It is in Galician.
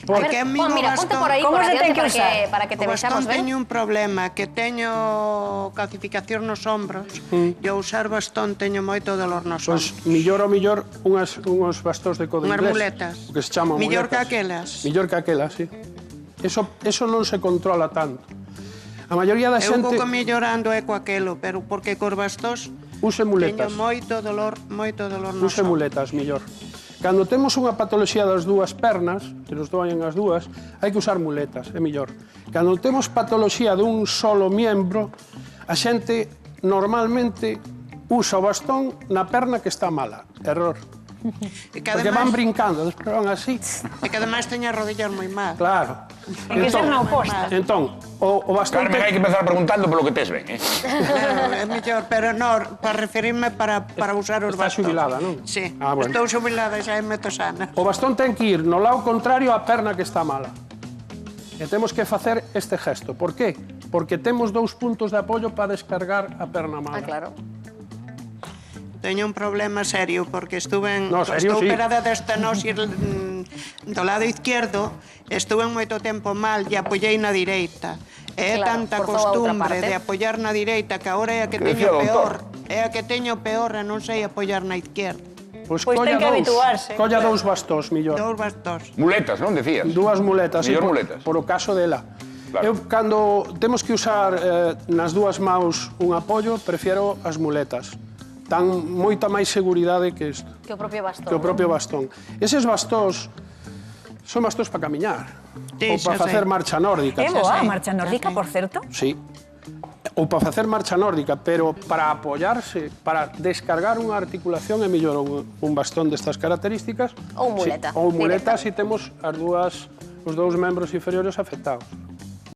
Porque a mí o mira, ponte por aí, como por se ten adiante, que para que te o bastón vexamos ben. teño un problema, que teño calcificación nos ombros e ao usar bastón teño moito dolor nos Pois, ombros. millor unhos bastóns de codo Unhas inglés. muletas. Que se chaman Millor muletas. que aquelas. Millor que aquelas, sí. Eso non se controla tanto. A maioría da Eu xente pouco mellorando é co aquelo, pero porque cos bastóns use muletas. teño moito dolor nos Use ombros. muletas, millor. Cando temos unha patoloxía das dúas pernas, que nos doen as dúas, hai que usar muletas, é millor. Cando temos patoloxía dun solo miembro, a xente normalmente usa o bastón na perna que está mala. Error. E que Porque van ademais, brincando, despois van así. teño as rodillas moi mal. Claro. Ten que ser na oposta. Entón, o bastón... Carmen, hai que empezar preguntando polo que tes ben, Claro, é mellor, pero non, para referirme para usar os Está bastóns. xubilada, non? Sí, Ah, bueno. estou xubilada xa é meto sana. O bastón ten que ir no lado contrario á perna que está mala. E temos que facer este gesto. Por qué? Porque temos 2 puntos de apoio para descargar a perna mala. Ah, claro. Teño un problema serio, porque estou serio, sí. operada de estenosis do lado izquierdo, estuve moito tempo mal e apoiei na direita. É Claro, tanta forzou a outra costumbre parte. de apoiar na direita que agora é a que Que teño decía o peor. doutor? É a que teño peor e non sei apoiar na izquierda. Pois Pois ten que habituarse, Colla claro. 2 bastóns, millor. 2 bastóns. Muletas, non decías? 2 muletas, Millor por, muletas. por o caso dela. Claro. Eu, cando temos que usar nas 2 maus un apoio, prefiero as muletas. Dan moita máis seguridade que isto, Que o propio bastón. que o propio bastón. Eses bastóns son bastóns para camiñar, Sí, ou para xa facer sei. marcha nórdica. É boa a sei, marcha nórdica, por certo. Sí. Ou para facer marcha nórdica, pero para apoiarse, para descargar unha articulación é mellor un bastón destas características. Ou muleta, Ou muleta directa. se temos os 2 membros inferiores afectados.